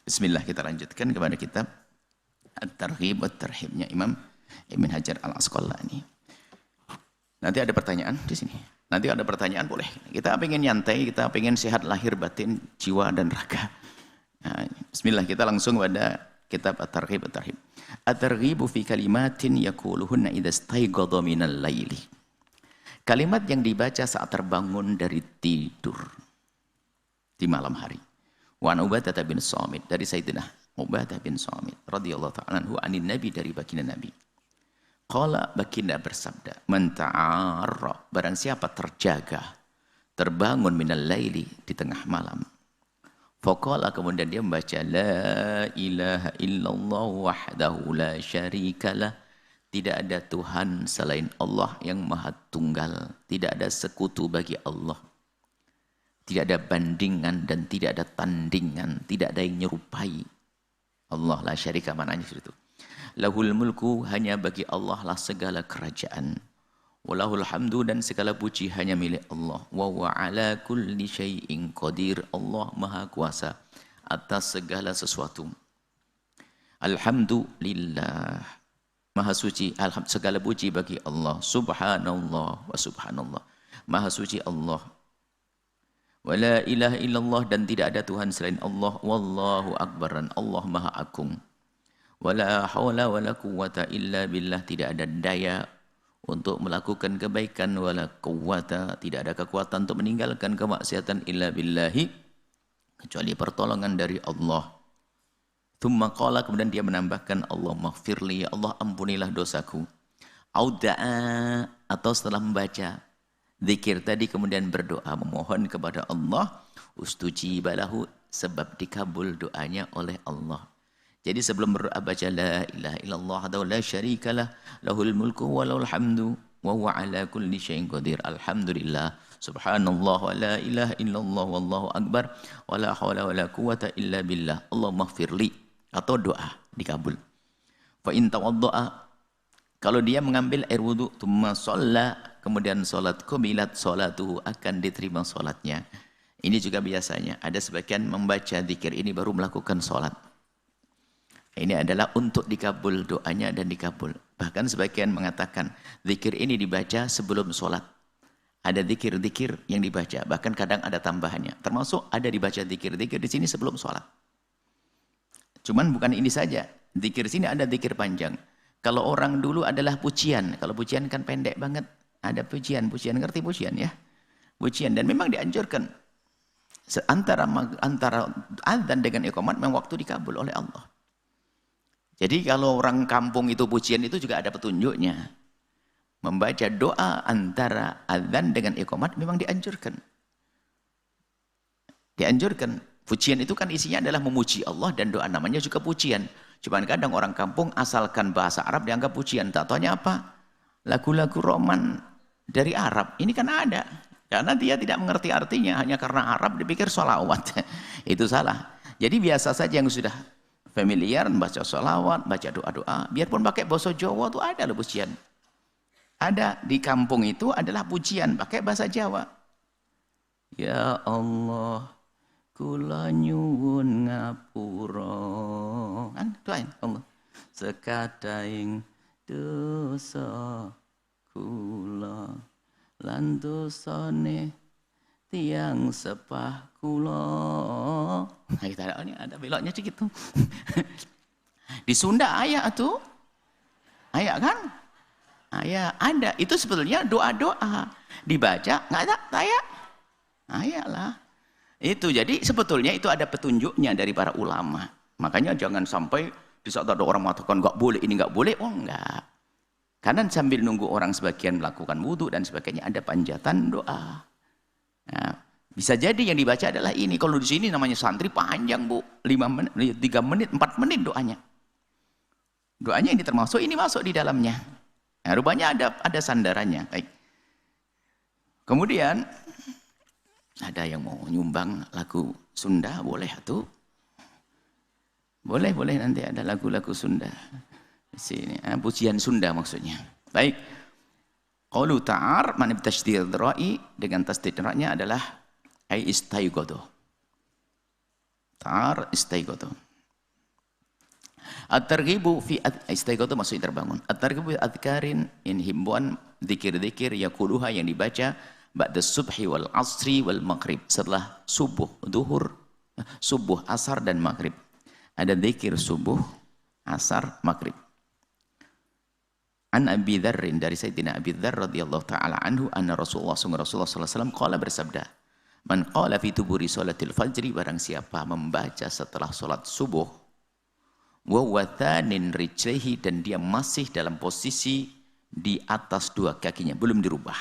Bismillah, kita lanjutkan kepada kitab At-Targhib wa Tarhibnya Imam Ibn Hajar Al-Asqalani. Nanti ada pertanyaan di sini. Nanti ada pertanyaan boleh. Kita pengen nyantai, kita pengen sehat lahir batin, jiwa dan raga. Nah, Bismillah, kita langsung pada kitab At-Targhib wa Tarhib. At-Targhibu fi kalimatin yaquluhunna idza staiqadha minal laili. Kalimat yang dibaca saat terbangun dari tidur di malam hari. Wa an Ubadah bin Samit, dari Sayyidina Ubadah bin Samit radhiyallahu ta'ala anhu anin Nabi, dari baginda Nabi. Qala, baginda bersabda, man ta'arra, barang siapa terjaga, terbangun minal laili, di tengah malam. Faqala, kemudian dia membaca la ilaha illallah wahdahu la syarikalah, tidak ada Tuhan selain Allah yang maha tunggal, tidak ada sekutu bagi Allah. Tidak ada bandingan dan tidak ada tandingan, tidak ada yang nyerupai Allah, la syarika, mananya itu. Lahul mulku, hanya bagi Allah lah segala kerajaan. Walahul hamdu, dan segala puji hanya milik Allah. Wa huwa ala kulli syai'in qadir, Allah maha kuasa atas segala sesuatu. Alhamdulillah, maha suci, segala puji bagi Allah. Subhanallah wa subhanallah, maha suci Allah. Wala ilaha illallah, dan tidak ada Tuhan selain Allah. Wallahu akbar, dan Allah maha agung. Wala hawla wala quwwata illa billah, tidak ada daya untuk melakukan kebaikan. Wala quwwata, tidak ada kekuatan untuk meninggalkan kemaksiatan. Illa billahi, kecuali pertolongan dari Allah. Thumma qala, kemudian dia menambahkan, Allah maghfirli, ya Allah ampunilah dosaku. Auda'a, atau setelah membaca zikir tadi kemudian berdoa memohon kepada Allah, ustujiba lahu, sebab dikabul doanya oleh Allah. Jadi sebelum berdoa baca la ilaha illallah wa la syarikalah, lahul mulku wa lahul hamdu wa huwa ala kulli syai'in qadir. Alhamdulillah, subhanallah wa la ilaha illallah wallahu akbar wa la haula wa la quwwata illa billah. Allahummaghfirli, atau doa dikabul. Fa in tawaddaa, kalau dia mengambil air wudu, thumma shalla, kemudian salat, kumilat salatuhu, akan diterima salatnya. Ini juga biasanya ada sebagian membaca zikir ini baru melakukan salat. Ini adalah untuk dikabul doanya dan dikabul. Bahkan sebagian mengatakan zikir ini dibaca sebelum salat. Ada zikir-zikir yang dibaca, bahkan kadang ada tambahannya. Termasuk ada dibaca zikir-zikir di sini sebelum salat. Cuman bukan ini saja. Zikir sini ada zikir panjang. Kalau orang dulu adalah pujian. Kalau pujian kan pendek banget. Ada pujian, ngerti pujian ya? Pujian, dan memang dianjurkan. Antara adzan dengan iqamat memang waktu dikabul oleh Allah. Jadi kalau orang kampung itu pujian itu juga ada petunjuknya. Membaca doa antara adzan dengan iqamat memang dianjurkan. Dianjurkan. Pujian itu kan isinya adalah memuji Allah, dan doa namanya juga pujian. Cuman kadang orang kampung asalkan bahasa Arab dianggap pujian. Tak taunya apa? Lagu-lagu roman dari Arab. Ini kan ada. Karena dia tidak mengerti artinya. Hanya karena Arab dipikir sholawat. Itu salah. Jadi biasa saja yang sudah familiar membaca sholawat, baca doa-doa. Biarpun pakai bahasa Jawa itu ada loh pujian. Ada di kampung itu adalah pujian pakai bahasa Jawa. Ya Allah, kula nyuwun ngapura, kan doain Allah, sekadaing dosa kula lan dosane tiang sepah kula. Nah, kita ada beloknya sedikit tuh. Di Sunda ayat tuh, ayat kan, ayat ada. Itu sebetulnya doa-doa dibaca, nggak ada ayat lah. Itu jadi sebetulnya itu ada petunjuknya dari para ulama. Makanya jangan sampai di saat ada orang mengatakan nggak boleh ini nggak boleh, oh enggak. Karena sambil nunggu orang sebagian melakukan wudhu dan sebagainya ada panjatan doa. Nah, bisa jadi yang dibaca adalah ini. Kalau di sini namanya santri panjang bu, 5 menit, 3 menit, 4 menit doanya. Doanya ini termasuk ini masuk di dalamnya. Nah, rupanya ada sandarannya. Baik. Kemudian ada yang mau nyumbang lagu Sunda, boleh tuh? Boleh nanti ada lagu-lagu Sunda. Di sini, pujian Sunda maksudnya. Baik. Qaulu ta'ar, mana tasydid ra'i, dengan tasydid ra'nya adalah ai istaiqadha. Ta'ar istaiqadha. At-targhibu fi istiqamah itu maksudnya terbangun. At-targhibu fi adkarin, in himbuan zikir-zikir yaquluha yang dibaca ba'da subhi wal asri wal maghrib, setelah subuh, zuhur, subuh, asar dan maghrib. Ada zikir subuh, asar, maghrib. An Abi Dzarrin, dari Sayyidina Abi Dzar radhiyallahu taala anhu, anna Rasulullah sallallahu alaihi wasallam qala, bersabda, man qala fi tuburi salatil fajri, barang siapa membaca setelah salat subuh, wa wathanin rijlihi, dan dia masih dalam posisi di atas dua kakinya, belum dirubah.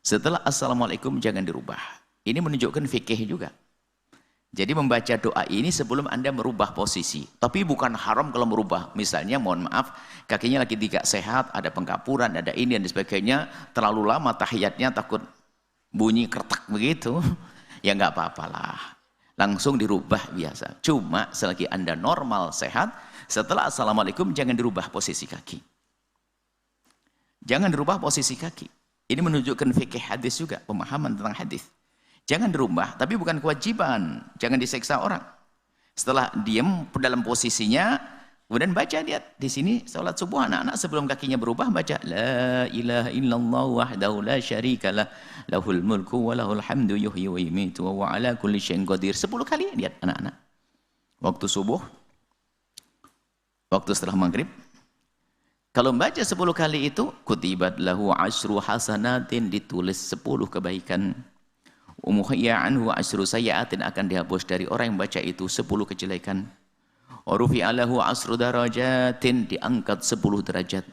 Setelah assalamualaikum jangan dirubah. Ini menunjukkan fikih juga. Jadi membaca doa ini sebelum Anda merubah posisi. Tapi bukan haram kalau merubah. Misalnya mohon maaf, kakinya lagi tidak sehat, ada pengkapuran, ada ini dan sebagainya, terlalu lama tahiyatnya takut bunyi kertak begitu. Ya nggak apa-apalah. Langsung dirubah biasa. Cuma selagi Anda normal, sehat, setelah assalamualaikum jangan dirubah posisi kaki. Jangan dirubah posisi kaki. Ini menunjukkan fikih hadis juga, pemahaman tentang hadis. Jangan dirubah, tapi bukan kewajiban. Jangan diseksa orang. Setelah diam dalam posisinya, kemudian baca dia di sini salat subuh anak-anak sebelum kakinya berubah baca la ilaha illallah wahdahu la syarikalah lahul mulku wa lahul hamdu yuhyi wa yumiitu wa huwa ala kulli syai'in qadir. 10 kali lihat anak-anak. Waktu subuh, waktu setelah maghrib. Kalau baca 10 kali itu, kutibat lahu asyru hasanatin, ditulis 10 kebaikan. Umuhiyya anhu asyru sayyi'atin, akan dihapus dari orang yang baca itu 10 kejelekan. Warufi'a lahu asyru darajatin, diangkat 10 derajat.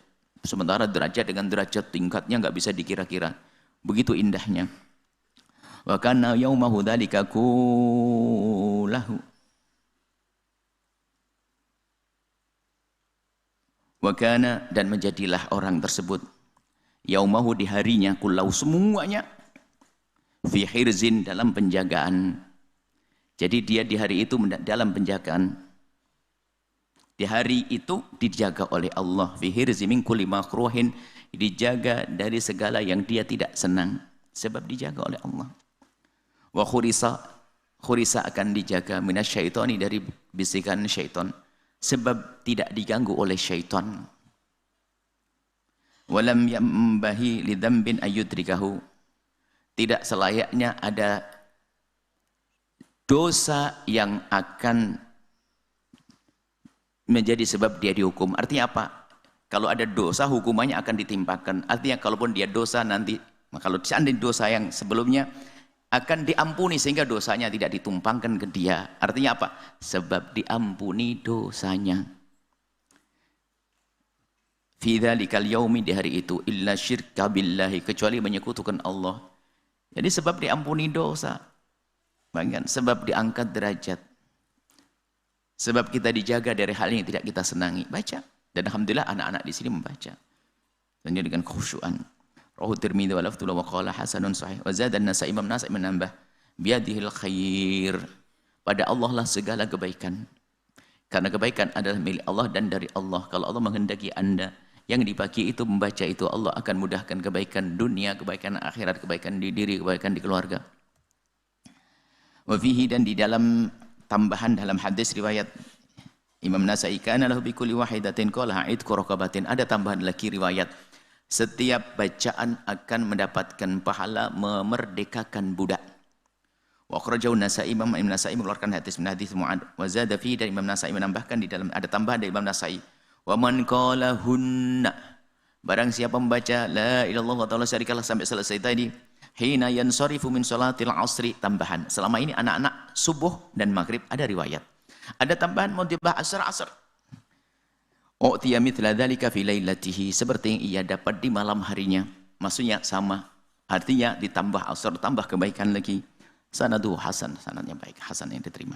Sementara derajat dengan derajat tingkatnya enggak bisa dikira-kira. Begitu indahnya. Wa kana yaumahu dzalika kullahu. Wa kana, dan menjadilah orang tersebut yaumahu, di harinya, kullahu, semuanya, fi hirzin, dalam penjagaan. Jadi dia di hari itu dalam penjagaan. Di hari itu dijaga oleh Allah, fi hirzi min kulli makruhin, dijaga dari segala yang dia tidak senang, sebab dijaga oleh Allah. Wa khurisa, khurisa akan dijaga minasyaitani, dari bisikan syaitan, sebab tidak diganggu oleh syaitan. Walam yambahi lidzambin ayyudrikahu, tidak selayaknya ada dosa yang akan menjadi sebab dia dihukum. Artinya apa? Kalau ada dosa, hukumannya akan ditimpakan. Artinya kalaupun dia dosa nanti, kalau seandainya dosa yang sebelumnya akan diampuni sehingga dosanya tidak ditumpangkan ke dia. Artinya apa? Sebab diampuni dosanya. Fi dzalikal yaumi, di hari itu, illa syirka billahi, kecuali menyekutukan Allah. Jadi sebab diampuni dosa, bagian sebab diangkat derajat, sebab kita dijaga dari hal yang tidak kita senangi. Baca, dan alhamdulillah anak-anak di sini membaca, dan dia dengan khusyuan. Rawahu Tirmidzi wa lafdhu wa qala hasanun sahih. Wa zada an-Nasa'i, Imam Nasa'i menambah, biyadihil khair, pada Allah lah segala kebaikan. Karena kebaikan adalah milik Allah dan dari Allah. Kalau Allah menghendaki Anda yang di pagi itu membaca itu, Allah akan mudahkan kebaikan dunia, kebaikan akhirat, kebaikan di diri, kebaikan di keluarga. Wa fihi, dan di dalam tambahan dalam hadis riwayat Imam Nasa'i, kana lahu bi kulli wahidatin qala a'idku raqabatin, ada tambahan lagi riwayat, setiap bacaan akan mendapatkan pahala memerdekakan budak. Wa akhrajahu Nasa'i, Imam Nasa'i mengeluarkan hadis Mu'ad. Wa zada fi, dan Imam Nasa'i menambahkan di dalam, ada tambahan dari Imam Nasa'i, wa man qala hunna, barang siapa membaca la ilallah wa ta'ala syarikalah sampai selesai tadi, hina yansarifu min salatil asri, tambahan, selama ini anak-anak subuh dan maghrib ada riwayat, ada tambahan mau dibah asar. U'tiya mithla dzalika fi lailatihi, seperti yang ia dapat di malam harinya, maksudnya sama, artinya ditambah asar, tambah kebaikan lagi. Sanadu hasan, sanadnya baik, hasan yang diterima.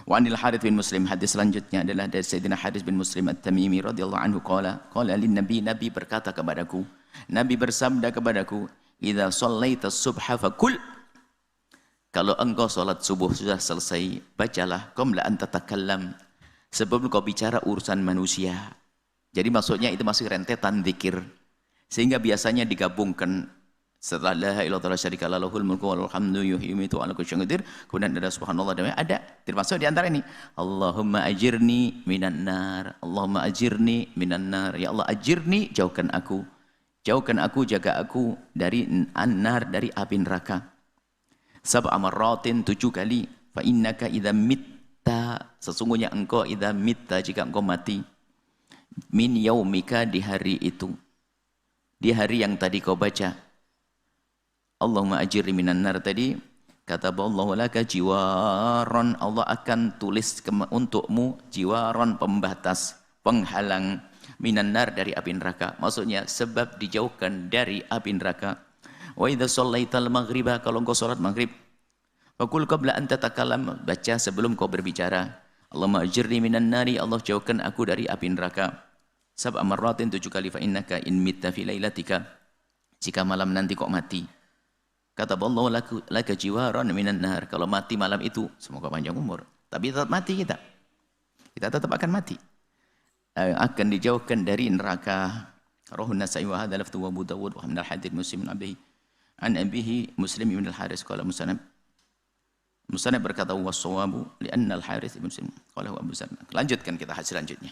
Wa anil Harits bin Muslim, hadis selanjutnya adalah dari Sayyidina Harits bin Muslim At-Tamimi radhiyallahu anhu, qala lin nabi, nabi berkata kepadaku, nabi bersabda kepadaku, idza shallaita subha fakul, kalau engkau salat subuh sudah selesai, bacalah qabla an tatakallam, sebelum kau bicara urusan manusia. Jadi maksudnya itu masih rentetan zikir, sehingga biasanya digabungkan Setelah la ilaha illallah syarika la lahul mulku wa lahul hamdu yuhyi wa yumiitu wa ala kulli syai'in qadir, kemudian ada subhanallah dan ada termasuk di antara ini Allahumma ajirni minan nar, Allahumma ajirni minan nar, ya Allah ajirni, jauhkan aku, jaga aku dari an-nar, dari api neraka. Sab'a marratin 7 kali. Fa innaka idza mitta, sesungguhnya engkau idza mitta, jika engkau mati, min yaumika, di hari itu, di hari yang tadi kau baca Allahumma ajirni minan nar tadi, kata Allah laka jiwaron, Allah akan tulis untukmu jiwaron, pembatas, penghalang, minan nar, dari api neraka. Maksudnya sebab dijauhkan dari api neraka. Wa idza shallaital maghriba, kalau engkau salat maghrib, faqul qabla an tatakalam, baca sebelum kau berbicara, Allahumma ajirni minan nari, Allah jauhkan aku dari api neraka. Sab'a marratin 7 kali. Fa innaka in mitta fi lailatika, jika malam nanti kok mati, kata Allah laka jiwaran minan nar, kalau mati malam itu, semoga panjang umur, tapi tetap mati kita tetap akan mati, akan dijauhkan dari neraka. Rawahun Nasa'i wa hadza lafdhu Abu Dawud wa min al-hadits Muslim an abihi Muslim ibn al-Haris qala Musannad berkata was-shawabu li'anna al-Haris ibn Muslim qala Abu Zar. Lanjutkan kita hadis selanjutnya.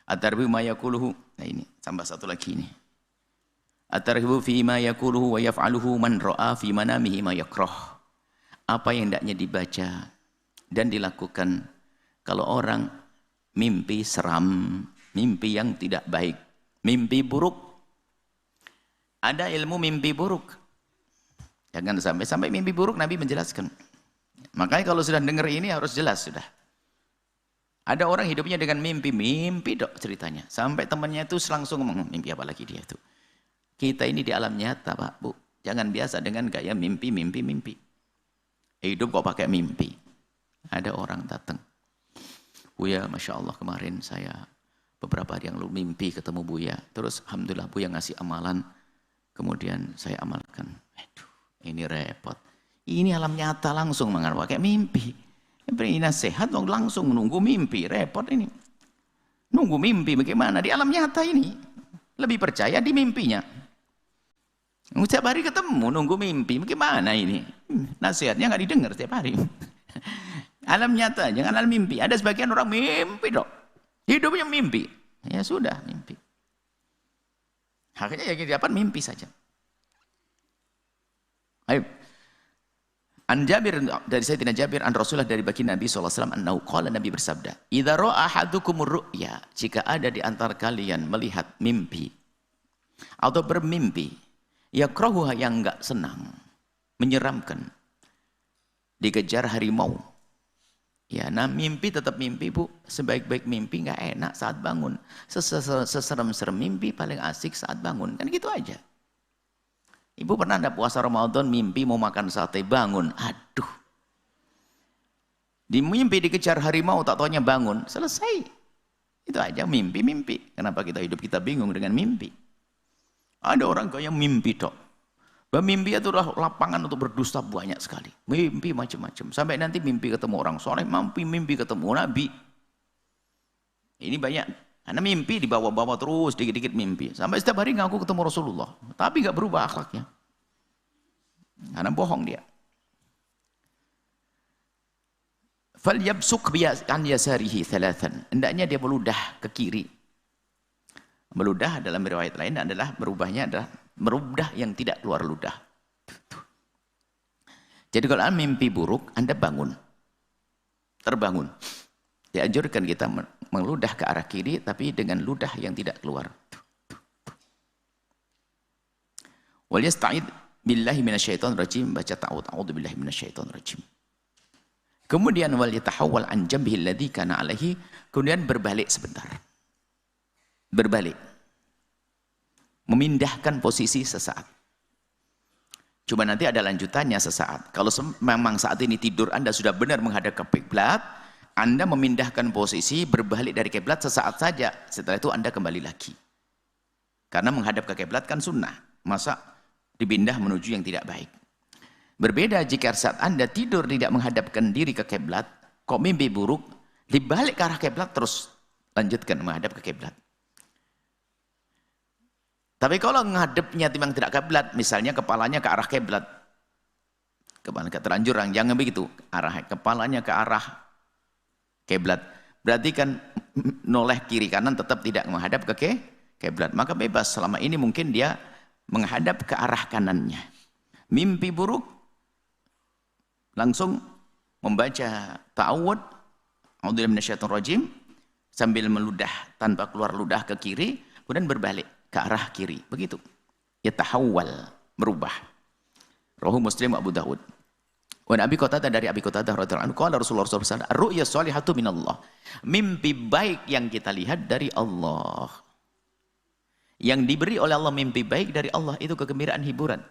At-tarbiyu ma yaquluhu. Nah ini tambah satu lagi ini. At-tarhibu fi ma yaquluhu wa yaf'aluhu man ra'a fi manamihi ma yakrah. Apa yang hendaknya dibaca dan dilakukan kalau orang mimpi seram, mimpi yang tidak baik, mimpi buruk. Ada ilmu mimpi buruk. Jangan sampai mimpi buruk, Nabi menjelaskan. Makanya kalau sudah dengar ini harus jelas sudah. Ada orang hidupnya dengan mimpi dok ceritanya. Sampai temannya itu langsung ngomong, mimpi apa lagi dia itu. Kita ini di alam nyata Pak, Bu. Jangan biasa dengan gaya mimpi. Hidup kok pakai mimpi. Ada orang datang. Buya, Masya Allah kemarin saya beberapa hari yang lalu mimpi ketemu Buya. Terus Alhamdulillah Buya ngasih amalan. Kemudian saya amalkan. Aduh, ini repot. Ini alam nyata langsung pakai mimpi. Ini nasihat langsung nunggu mimpi. Repot ini. Nunggu mimpi bagaimana? Di alam nyata ini. Lebih percaya di mimpinya. Setiap hari ketemu, nunggu mimpi. Bagaimana ini? Nasihatnya nggak didengar setiap hari. Alam nyata, jangan alam mimpi. Ada sebagian orang mimpi dok. Hidupnya mimpi. Ya sudah, mimpi. Akhirnya yang dapat mimpi saja. Ayo. An Jabir, dari Sayyidina Jabir, an Rasulullah, dari baginda Nabi SAW, annahu qala, Nabi bersabda, idza ra'a ahadukumur ru'ya, jika ada di antara kalian melihat mimpi atau bermimpi, yakrahuha, yang enggak senang, menyeramkan, dikejar harimau. Ya, nah mimpi tetap mimpi Bu, sebaik-baik mimpi enggak enak saat bangun. Seserem-serem mimpi paling asik saat bangun, kan gitu aja. Ibu pernah ada puasa Ramadan, mimpi mau makan sate, bangun, aduh. Di mimpi dikejar harimau, tak taunya bangun, selesai. Itu aja mimpi. Kenapa kita bingung dengan mimpi? Ada orang kayak mimpi dok. Mimpi itu adalah lapangan untuk berdusta banyak sekali. Mimpi macam-macam. Sampai nanti mimpi ketemu orang soleh, mimpi ketemu Nabi. Ini banyak. Karena mimpi dibawa-bawa terus, dikit-dikit mimpi. Sampai setiap hari ngaku ketemu Rasulullah. Tapi gak berubah akhlaknya. Karena bohong dia. Falyabsuk an yasarihi thalathan. Hendaknya dia meludah ke kiri. Meludah dalam riwayat lain adalah merudah yang tidak keluar ludah. Jadi kalau Anda mimpi buruk, Anda bangun. Terbangun. Dianjurkan kita meludah ke arah kiri, tapi dengan ludah yang tidak keluar. Wal yasta'id billahi minasyaitonir rajim, baca ta'awudzu billahi minasyaitonir rajim. Kemudian wal yatahawwal an jambihi alladhi kana alaihi, kemudian berbalik sebentar. Berbalik. Memindahkan posisi sesaat. Cuma nanti ada lanjutannya sesaat. Kalau memang saat ini tidur Anda sudah benar menghadap ke kiblat, Anda memindahkan posisi, berbalik dari kiblat sesaat saja. Setelah itu Anda kembali lagi. Karena menghadap ke kiblat kan sunnah. Masa dipindah menuju yang tidak baik. Berbeda jika saat Anda tidur tidak menghadapkan diri ke kiblat, kok mimpi buruk, dibalik ke arah kiblat terus lanjutkan menghadap ke kiblat. Tapi kalau ngadepnya memang tidak kiblat, misalnya kepalanya ke arah kiblat, kepala terlanjur jangan begitu, arah kepalanya ke arah kiblat, berarti kan noleh kiri kanan tetap tidak menghadap ke kiblat, maka bebas selama ini mungkin dia menghadap ke arah kanannya. Mimpi buruk langsung membaca ta'awud, a'udzubillahi minasyaitonir rajim, sambil meludah tanpa keluar ludah ke kiri, kemudian berbalik ke arah kiri, begitu. Yatahawwal, berubah. Rawahu Muslim Abu Dawud. Wa Abi Qatadah, dari Abi Qatadah radhiyallahu anhu, qala Rasulullah sallallahu alaihi wasallam, "Ru'ya shalihatu minallah." Mimpi baik yang kita lihat dari Allah. Yang diberi oleh Allah mimpi baik dari Allah itu kegembiraan, hiburan.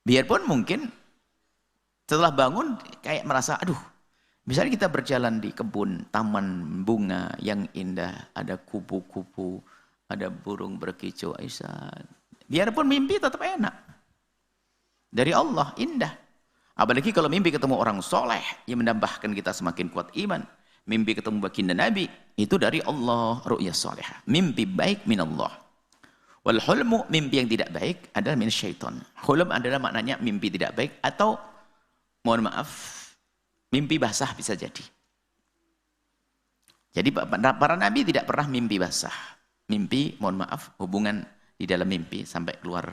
Biarpun mungkin setelah bangun kayak merasa, aduh, misalnya kita berjalan di kebun, taman bunga yang indah, ada kupu-kupu, ada burung berkicau, Aisyah. Biarpun mimpi tetap enak. Dari Allah, indah. Apalagi kalau mimpi ketemu orang soleh, yang menambahkan kita semakin kuat iman. Mimpi ketemu baginda Nabi, itu dari Allah, ru'ya solehah. Mimpi baik minallah. Wal hulmu, mimpi yang tidak baik adalah min syaitan. Hulm adalah maknanya mimpi tidak baik atau, mohon maaf, mimpi basah bisa jadi. Jadi para nabi tidak pernah mimpi basah. Mimpi, mohon maaf, hubungan di dalam mimpi sampai keluar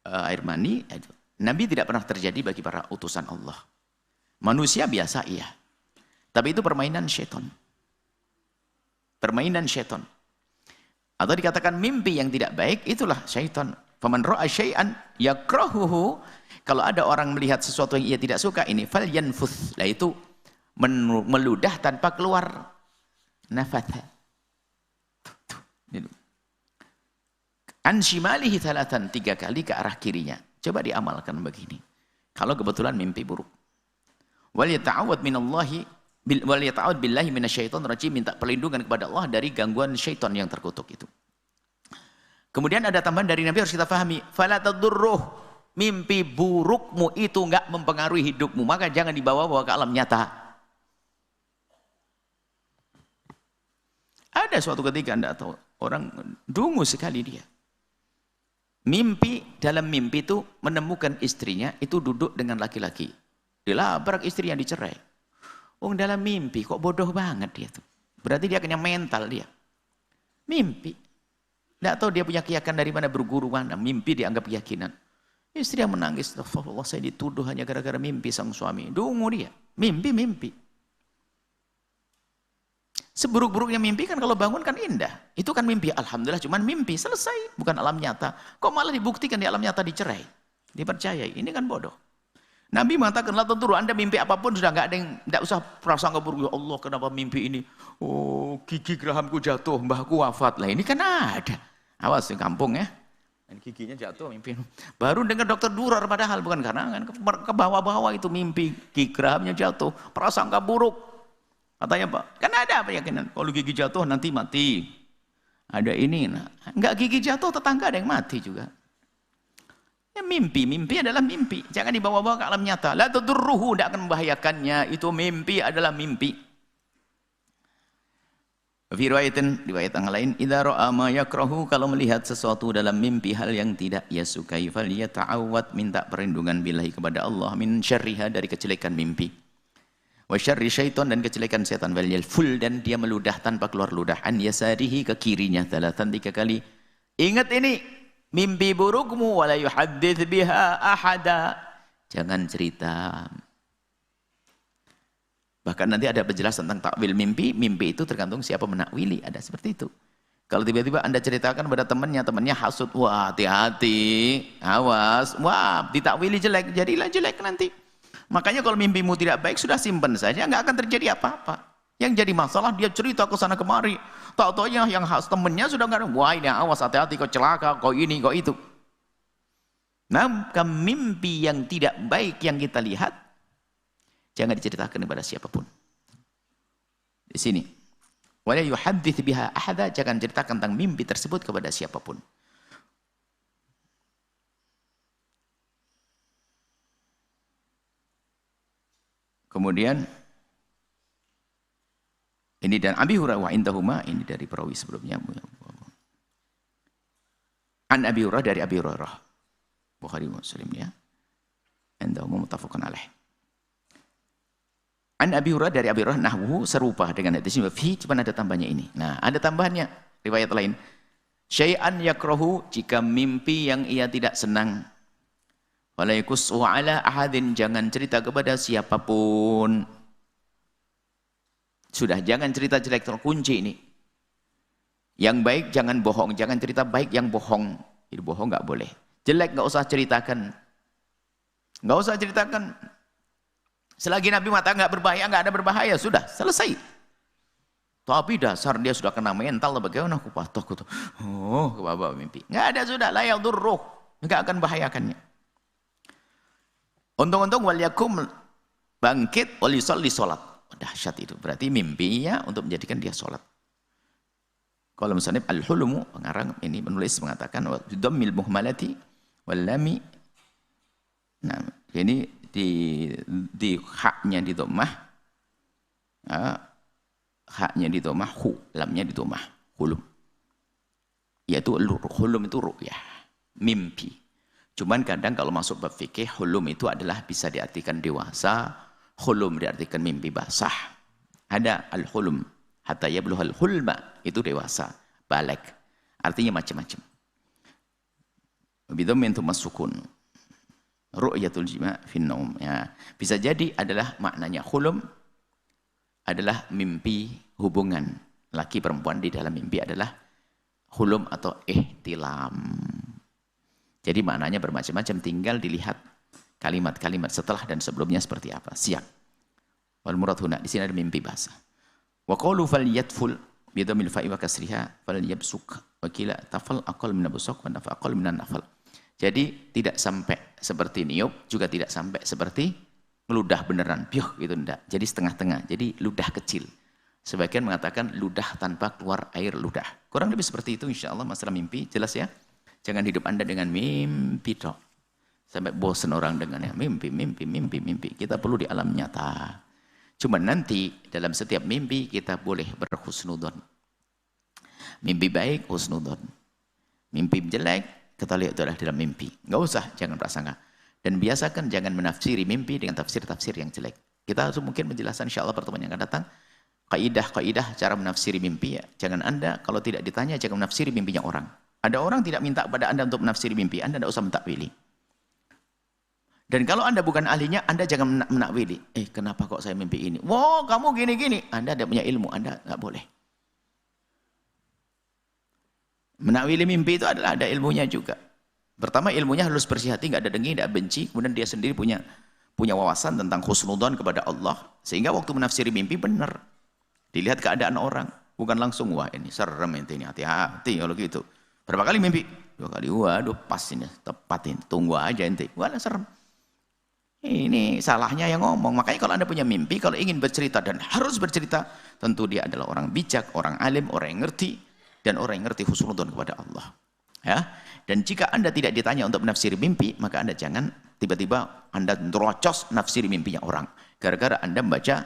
air mani. Nabi tidak pernah terjadi bagi para utusan Allah. Manusia biasa iya. Tapi itu permainan syaitan. Permainan syaitan. Atau dikatakan mimpi yang tidak baik, itulah syaitan. Faman ra'a syai'an yakrahuhu. Kalau ada orang melihat sesuatu yang ia tidak suka, ini falyanfuth, lah itu meludah tanpa keluar nafatha. An shimalihi thalathan, 3 kali ke arah kirinya. Coba diamalkan begini. Kalau kebetulan mimpi buruk. Wal yata'awwad minallahi wal yata'awwad billahi minasyaitonir rajim, minta perlindungan kepada Allah dari gangguan syaitan yang terkutuk itu. Kemudian ada tambahan dari Nabi, harus kita pahami, fala tadurruh, mimpi burukmu itu enggak mempengaruhi hidupmu, maka jangan dibawa-bawa ke alam nyata. Ada suatu ketika Anda tahu, orang dungu sekali dia. Mimpi, dalam mimpi itu menemukan istrinya itu duduk dengan laki-laki. Dilabrak istri yang dicerai. Dalam mimpi kok bodoh banget dia tuh. Berarti dia kena mental dia. Mimpi. Tidak tahu dia punya keyakinan dari mana, berguru mana. Mimpi dianggap keyakinan. Istri yang menangis, astagfirullah, saya dituduh hanya gara-gara mimpi sang suami. Dungu dia. Mimpi. Seburuk-buruknya mimpi kan kalau bangun kan indah. Itu kan mimpi. Alhamdulillah cuman mimpi. Selesai. Bukan alam nyata. Kok malah dibuktikan di alam nyata dicerai. Dipercayai. Ini kan bodoh. Nabi mengatakan, la tadurru, Anda mimpi apapun sudah enggak ada yang, tidak usah prasangka buruk. Ya Allah, kenapa mimpi ini? Oh, gigi gerahamku jatuh, mbahku wafat. Lah ini kan ada. Awas di kampung ya. Dan giginya jatuh mimpi. Baru dengar dokter durar, padahal bukan karena kan ke bawah-bawah itu mimpi gigi gerahamnya jatuh, prasangka buruk. Katanya Pak, kan ada keyakinan kalau gigi jatuh nanti mati. Ada ini, nah, enggak gigi jatuh tetangga ada yang mati juga. Ya mimpi adalah mimpi. Jangan dibawa-bawa ke alam nyata. La tadurruhu, tidak akan membahayakannya. Itu mimpi adalah mimpi. Fi riwayat yang lain, idza ra'a ma yakrahu, kalau melihat sesuatu dalam mimpi hal yang tidak ia sukai, falyata'awwad, minta perlindungan billahi kepada Allah min syarriha, dari kejelekan mimpi. Wa syarri syaitan, dan kejelekan setan, wal yalful, dan dia meludah tanpa keluar ludah, an yasarihi, ke kirinya, 3 kali. Ingat ini, mimpi burukmu, wala yuhaddits biha ahada, jangan cerita. Bahkan nanti ada penjelasan tentang takwil mimpi. Mimpi itu tergantung siapa menakwili, ada seperti itu. Kalau tiba-tiba Anda ceritakan pada temannya hasut, wah hati-hati, awas, wah ditakwili jelek, jadilah jelek nanti. Makanya kalau mimpimu tidak baik, sudah simpan saja, nggak akan terjadi apa-apa. Yang jadi masalah dia cerita ke sana kemari, tahu-taunya yang temennya sudah nggak ada, wah ini awas, hati-hati, kau celaka, kau ini, kau itu. Nah, mimpi yang tidak baik yang kita lihat, jangan diceritakan kepada siapapun. Di sini, wala yuhaddits biha ahada, jangan ceritakan tentang mimpi tersebut kepada siapapun. Kemudian ini dan Abi Hurairah wa indahuma, ini dari perawi sebelumnya. An Abi Hurairah dari Abi Hurairah. Bukhari Muslim ya. Indahu muttafaqun alaih. An Abi Hurairah dari Abi Hurairah nahwu serupa dengan hadis ini. Fi cuma ada tambahnya ini. Nah, ada tambahannya riwayat lain. Syai'an yakrahu jika mimpi yang ia tidak senang. Wala yakussu ala ahadin, jangan cerita kepada siapapun. Sudah, jangan cerita jelek, terkunci ini. Yang baik jangan bohong, jangan cerita baik yang bohong. Itu bohong enggak boleh. Jelek enggak usah ceritakan. Enggak usah ceritakan. Selagi Nabi mata enggak berbahaya, enggak ada berbahaya, sudah selesai. Tapi dasar dia sudah kena mental, bagaimana aku patuh gitu. Oh, ke bawah mimpi. Enggak ada, sudah, la yadurruh. Enggak akan bahayakannya. Untung-untung wal yakum, bangkit wal yusalli salat. Dahsyat itu. Berarti mimpinya untuk menjadikan dia salat. Kalau misalnya al-hulmu, pengarang ini menulis mengatakan dhammil muhmalati wal lami. Nah, ini di haknya di dhammah. Haknya di dhammah, lamnya di dhammah, hulum. Yaitu hulum itu ru'yah, mimpi. Cuman kadang kalau masuk bab fikih, hulum itu adalah bisa diartikan dewasa, hulum diartikan mimpi basah. Ada al-hulum, hatta yablughal hulma, itu dewasa, balik. Artinya macam-macam. Bidhammin tumassukun. Ru'yatul jima' fin naum. Ya, bisa jadi adalah maknanya hulum adalah mimpi hubungan laki perempuan di dalam mimpi adalah hulum atau ihtilam. Jadi maknanya bermacam-macam, tinggal dilihat kalimat-kalimat setelah dan sebelumnya seperti apa. Siap. Wal murad huna, di sini ada mimpi bahasa. Wa qalu falyatful bi dhammil fa'i wa kasriha falyabsuk wa qila tafal aqal min absaq wa nafa aqal min nafal. Jadi tidak sampai seperti niup, juga tidak sampai seperti meludah beneran, piuh gitu enggak. Jadi setengah-tengah, jadi ludah kecil. Sebagian mengatakan ludah tanpa keluar air ludah. Kurang lebih seperti itu insyaallah masalah mimpi, jelas ya. Jangan hidup Anda dengan mimpi tok. Sampai bosan orang dengannya. Mimpi. Kita perlu di alam nyata. Cuma nanti dalam setiap mimpi kita boleh berhusnudon. Mimpi baik, husnudon. Mimpi jelek, kita lihat itu adalah dalam mimpi. Enggak usah, jangan prasangka. Dan biasakan jangan menafsiri mimpi dengan tafsir-tafsir yang jelek. Kita harus mungkin menjelaskan insyaallah pertemuan yang akan datang. Kaidah cara menafsiri mimpi ya. Jangan Anda kalau tidak ditanya jangan menafsiri mimpinya orang. Ada orang tidak minta kepada Anda untuk menafsiri mimpi, Anda tidak usah mentakwili. Dan kalau Anda bukan ahlinya, Anda jangan menakwili. Kenapa kok saya mimpi ini? Wow, kamu gini-gini. Anda tidak punya ilmu, Anda nggak boleh. Menakwili mimpi itu adalah ada ilmunya juga. Pertama ilmunya harus bersih hati, nggak ada dengki, nggak benci. Kemudian dia sendiri punya wawasan tentang husnudzon kepada Allah. Sehingga waktu menafsiri mimpi benar. Dilihat keadaan orang. Bukan langsung, wah ini serem ini, hati-hati kalau gitu. Berapa kali mimpi? 2 kali. Waduh, pas ini, tepat ini. Tunggu aja ente. Walah serem. Ini salahnya yang ngomong. Makanya kalau Anda punya mimpi, kalau ingin bercerita dan harus bercerita, tentu dia adalah orang bijak, orang alim, orang yang ngerti, dan orang yang ngerti husnudzon kepada Allah. Ya. Dan jika Anda tidak ditanya untuk menafsiri mimpi, maka Anda jangan tiba-tiba Anda terocos nafsiri mimpinya orang. Gara-gara Anda membaca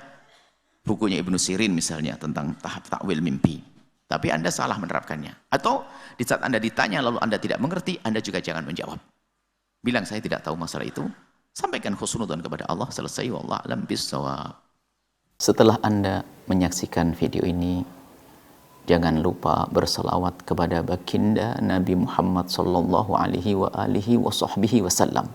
bukunya Ibnu Sirin misalnya tentang tahap takwil mimpi. Tapi Anda salah menerapkannya. Atau di saat Anda ditanya lalu Anda tidak mengerti, Anda juga jangan menjawab. Bilang saya tidak tahu masalah itu. Sampaikan husnudzon kepada Allah, selesai. Wallahu a'lam bishawab. Setelah Anda menyaksikan video ini, jangan lupa berselawat kepada baginda Nabi Muhammad sallallahu alaihi wa alihi wa sahbihi wasallam.